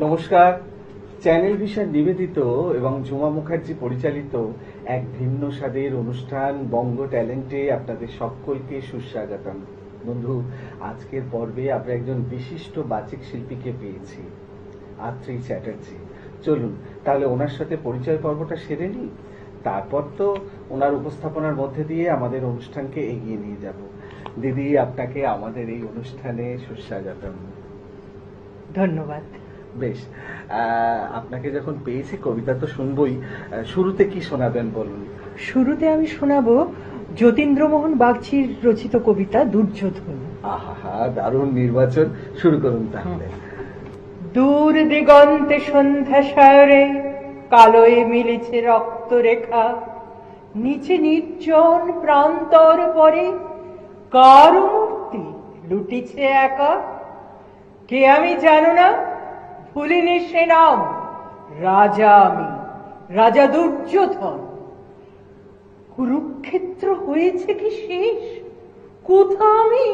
নমস্কার। Channel vision নিবেদিত এবং ঝুমা মুখার্জি পরিচালিত এক ভিন্ন স্বাদের অনুষ্ঠান বঙ্গ ট্যালেন্টে আপনাদের সকলকে সুস্বাগতম। বন্ধু, আজকের পর্বে আমরা একজন বিশিষ্ট বাচিক শিল্পীকে পেয়েছি, আত্রি চ্যাটার্জি। চলুন তাহলে ওনার সাথে পরিচয় পর্বটা সেরে নিই, তারপর তো ওনার উপস্থাপনার মধ্যে দিয়ে আমাদের অনুষ্ঠানকে এগিয়ে নিয়ে যাব। দিদি, আপনাকে আমাদের এই অনুষ্ঠানে সুস্বাগতম। ধন্যবাদ। বেশ, আপনাকে যখন পেয়েছি কবিতা তো শুনবই। শুরুতে কি শোনাবেন বলুন? শুরুতে আমি শোনাবো যতীন্দ্রমোহন বাগচির রচিত কবিতা দুর্যোধন। আহা, দারুণ নির্বাচন। শুরু করুন তাহলে। দূর দিগন্তে সন্ধ্যা সায়রে কালোয় মিলেছে রক্তরেখা, নিচে নির্জন প্রান্তর পরে কার মূর্তি লুটিছে একা। কে আমি জানো না, ভুলিনি সে নাম, রাজা আমি, রাজা দুর্যোধন। কুরুক্ষেত্র হয়েছে কি শেষ, কোথা আমি,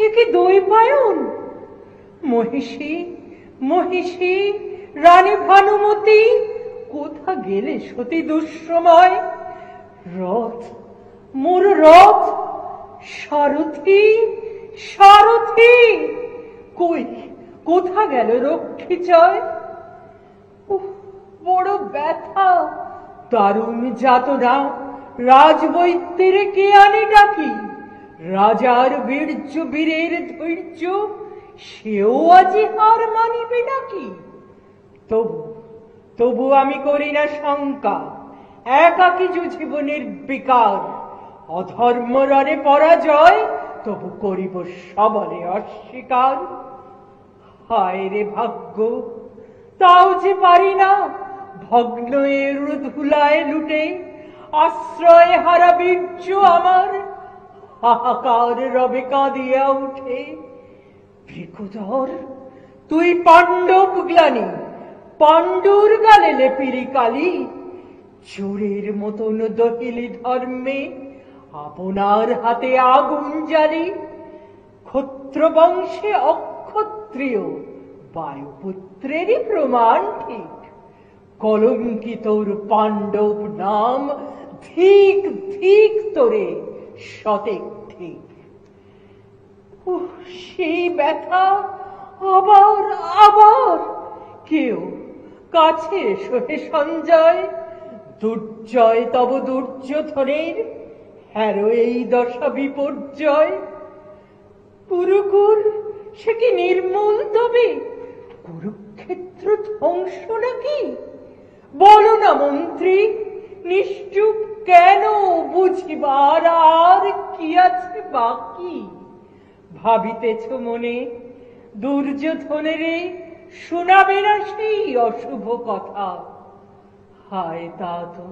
এ কি দৈপায়ন। মহিষী মহিষী রানী ভানুমতি, কোথা গেলে সতী দুঃসময়। রথ মোর রথ, সারথি সারথি, কই কোথা গেল রক্ষী জয়। বড় ব্যথা, দারুণ যাতনা, রাজবৈত্যের কে আনে ডাকি। রাজার বীর্য বীরের ধৈর্য, সেও আজি হার মানিবে নাকি। তবু আমি করি না শঙ্কা, একাকী যুঝিব নির্বিকার। অধর্ম রণে পরাজয়, তবু করিব সবলে অস্বীকার। হায় রে ভাগ্য, তাও যে পারি না, ভগ্ন এর ধুলায় লুটে আশ্রয় হারা বীর্য আমার হাহাকার রবে কাঁদিয়া উঠে। বৃকোদর, তুই পাণ্ডব গ্লানি, পাণ্ডুর গালে লেপিলি কালি। চোরের মতন দহিলি ধর্মে, আপনার হাতে আগুন জ্বালি। ক্ষত্র বংশে অক্ষত্রিয়, বায়ুপুত্রেরই প্রমাণ ঠিক। কলঙ্কিতর পাণ্ডব নাম, ধিক ধিক তোরে শতেক ঠিক। সেই ব্যথা আবার আবার, কেউ কাছে সহে সঞ্জয়। দুর্জয় তব দুর্যোধনের, হ্যারো এই দশা বিপর্যয়। কুরুকুল সে কি নির্মূল তবে, কুরুক্ষেত্র ধ্বংস নাকি। বলো না মন্ত্রী, নিশ্চুপ কেন, বুঝিবার আর কি আছে বাকি। ভাবিতেছ মনে, দুর্যোধনের শোনাবে না সেই অশুভ কথা। হায় তা তো,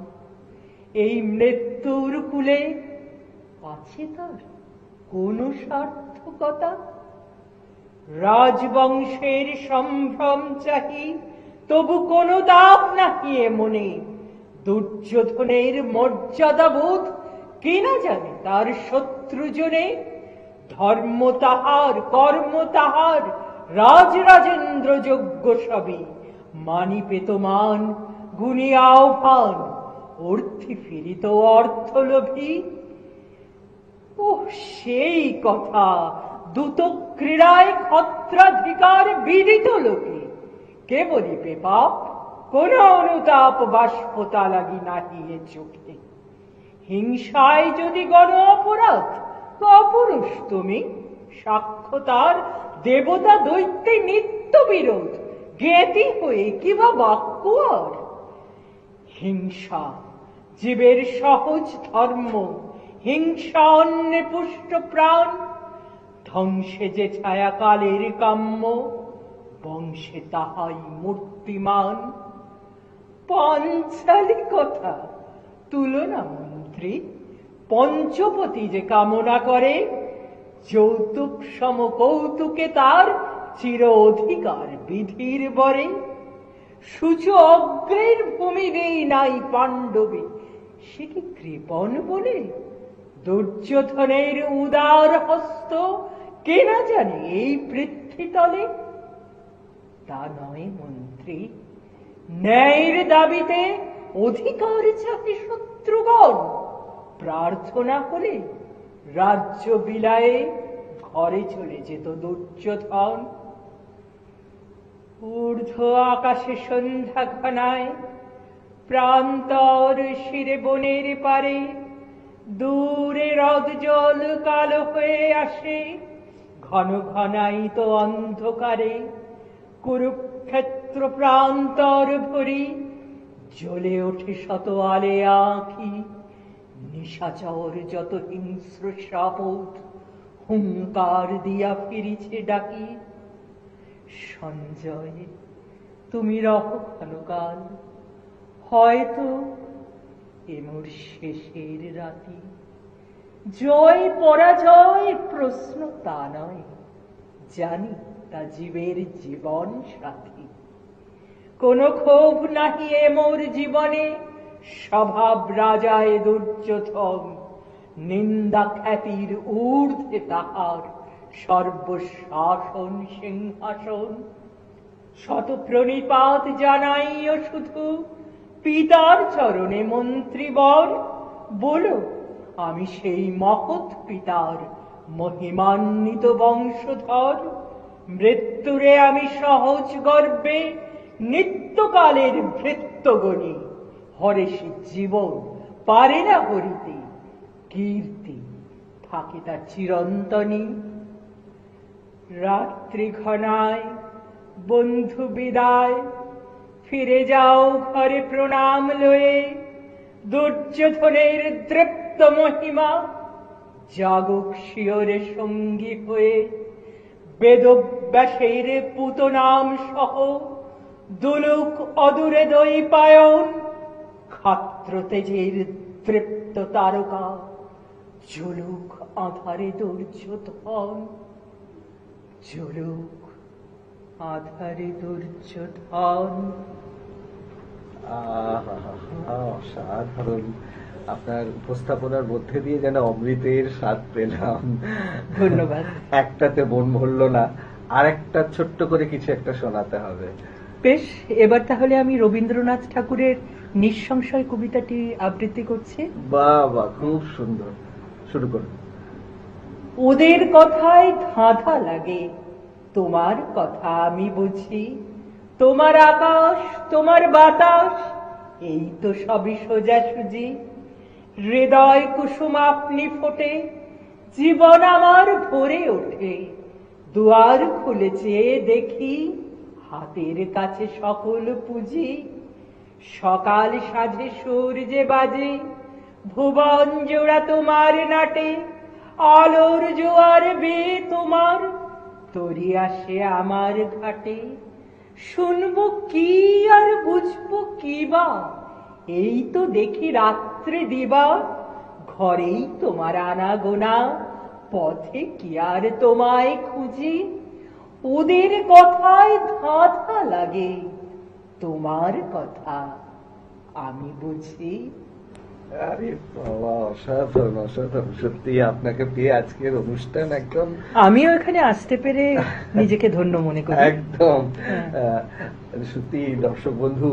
এই মৃত্যুর কুলে আছে তার কোন সার্থকতা। রাজবংশের সম্ভ্রম চাহি, তবু কোন দাব নাহি এ মনে। দুর্যোধনের মর্যাদা বোধ, কে না জানে তার শত্রুজনে। ধর্ম তাহার, কর্ম তাহার, রাজরাজেন্দ্র যজ্ঞ সবই। মানি পেত মান, গুণী আহ্বান, অর্থি ফিরিত অর্থলোভী। ও সেই কথা, দ্রুত ক্রীড়ায় ক্ষত্রাধিকার বিদিত লোকে। কে বলিবে পাপ, কোন অনুতাপ বাষ্পতা লাগি নাহি এ চোখে। হিংসায় যদি গণ অপরাধ, তো অপুরুষ তুমি। সাক্ষ্য তার, দেবতা দৈত্যে নিত্য বিরোধ, জ্ঞাতি হয়ে কিবা বাক্য আর। হিংসা জীবের সহজ ধর্ম, হিংসা অন্নে পুষ্ট প্রাণ। ধ্বংসে যে ছায়া কালের কাম্য, বংশে তাহাই মূর্তিমান। পাঞ্চালি কথা তুলনা মন্ত্রী, পঞ্চপতি যে কামনা করে। যৌতুক সম কৌতুকে তার চির অধিকার বিধির বরে। সূচ অগ্রের ভূমি দেই নাই পাণ্ডবে, সে কি কৃপণ বলে। দুর্যোধনের উদার হস্ত, কে না জানে এই পৃথ্বীতলে। তা নয় মন্ত্রী, ন্যায়ের দাবিতে অধিকার চাপে শত্রুগণ প্রার্থনা করে রাজ্য বিলায়ে ঘরে চলে যেত দুর্যোধন। ঊর্ধ্ব আকাশে সন্ধ্যা ঘনায়, প্রান্তর শিরে বনের পারে, দূরে হ্রদ জল কালো হয়ে আসে, ঘন ঘনায়িত অন্ধকারে। কুরুক্ষেত্র প্রান্তর ভরি, জ্বলে ওঠে শত আলে আঁখি। নিশাচর যত হিংস্র সাপট হুঙ্কার দিয়া ফিরিছে ডাকি। সঞ্জয়, তুমি রহ ক্ষণকাল, হয়তো এ মোর শেষের রাতি। জয় পরাজয় প্রশ্ন তা নয়, জানি তা জীবের জীবন সাথী। কোন ক্ষোভ নাহি এ মোর জীবনে, স্বভাব রাজায় দুর্যোধন। নিন্দা খ্যাতির ঊর্ধ্বে তাহার সর্বশাসন সিংহাসন। শত প্রণিপাত জানাইও শুধু পিতার চরণে মন্ত্রীবর। বলো, আমি সেই মহৎ পিতার মহিমান্বিত বংশধর। মৃত্যুরে আমি সহজ গর্বে নিত্যকালের ভৃত্য গণি। হরেষে জীবন পারে না হরিতে, কীর্তি থাকে তার চিরন্তনী। রাত্রি ঘনায়, বন্ধু বিদায়, ফিরে যাও ঘরে প্রণাম লয়ে। দুর্যোধনের দৃপ্ত মহিমা জাগুক শিয়রে সঙ্গী হয়ে। বেদব্যাসের পুতনাম সহ দুলুক অদূরে দৈপায়ন। ক্ষাত্র তেজের তৃপ্ত তারকা জ্বলুক আধারে দুর্যোধন। জ্বলুক আধারে দুর্যোধন। অসাধারণ! আপনার উপস্থাপনার মধ্যে দিয়ে যেন অমৃতের স্বাদ পেলাম। ধন্যবাদ। একটাতে মন ভরল না, আর একটা ছোট্ট করে কিছু একটা শোনাতে হবে। বেশ, এবার তাহলে আমি রবীন্দ্রনাথ ঠাকুরের নিঃসংশয় কবিতাটি আবৃত্তি করছি। বাহ বাহ, খুব সুন্দর, শুরু করুন। ওদের কথায় ধাঁধা লাগে, তোমার কথা আমি বুঝি। তোমার আকাশ, তোমার বাতাস, এই তো সবই সোজাসুজি। হৃদয় কুসুম আপনি ফোটে, জীবন আমার ভরে ওঠে। দুয়ার খুলেছে দেখি, হাতের কাছে সকল পুঁজি। সকাল সাজে সূর্যে বাজে, ভুবন জোড়া তোমার নাটে। আলোর জোয়ার বেয়ে তোমার তরি আসে আমার ঘাটে। শুনবো কি আর বুঝবো কি বা, এই তো দেখি রাত্রে দিবা। ঘরেই তোমার আনাগোনা, পথে কি আর তোমায় খুঁজি। ওদের কথায় ধাঁধা লাগে, তোমার কথা আমি বুঝি। আরে বাবা, অসাধারণ অসাধারণ! সত্যি আপনাকে পেয়ে আজকের অনুষ্ঠান একদম, আমিও এখানে আসতে পেরে নিজেকে ধন্য মনে করি। একদম সত্যি। দর্শক বন্ধু,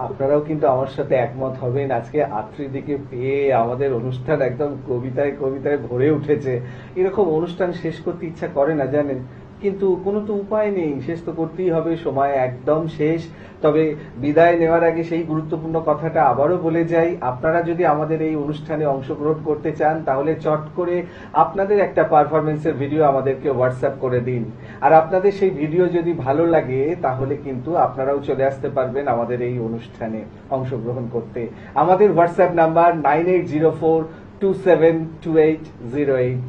আপনারাও কিন্তু আমার সাথে একমত হবেন। আজকে আত্রিদিকে পেয়ে আমাদের অনুষ্ঠান একদম কবিতায় কবিতায় ভরে উঠেছে। এরকম অনুষ্ঠান শেষ করতে ইচ্ছা করে না জানেন, কিন্তু কোনো তো উপায় নেই, শেষ তো করতেই হবে। সময় একদম শেষ। তবে বিদায় নেওয়ার আগে সেই গুরুত্বপূর্ণ কথাটা আবারও বলে যাই, আপনারা যদি আমাদের এই অনুষ্ঠানে অংশগ্রহণ করতে চান তাহলে চট করে আপনাদের একটা পারফরমেন্সের ভিডিও আমাদেরকে হোয়াটসঅ্যাপ করে দিন। আর আপনাদের সেই ভিডিও যদি ভালো লাগে তাহলে কিন্তু আপনারাও চলে আসতে পারবেন আমাদের এই অনুষ্ঠানে অংশগ্রহণ করতে। আমাদের হোয়াটসঅ্যাপ নাম্বার 9804272808।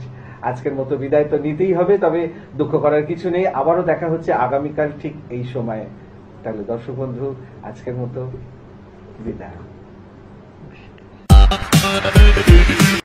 আজকের মতো বিদায় তো নিতেই হবে, তবে দুঃখ করার কিছু নেই। আবারও দেখা হচ্ছে আগামীকাল ঠিক এই সময়ে। তাহলে দর্শক বন্ধু, আজকের মতো বিদায়।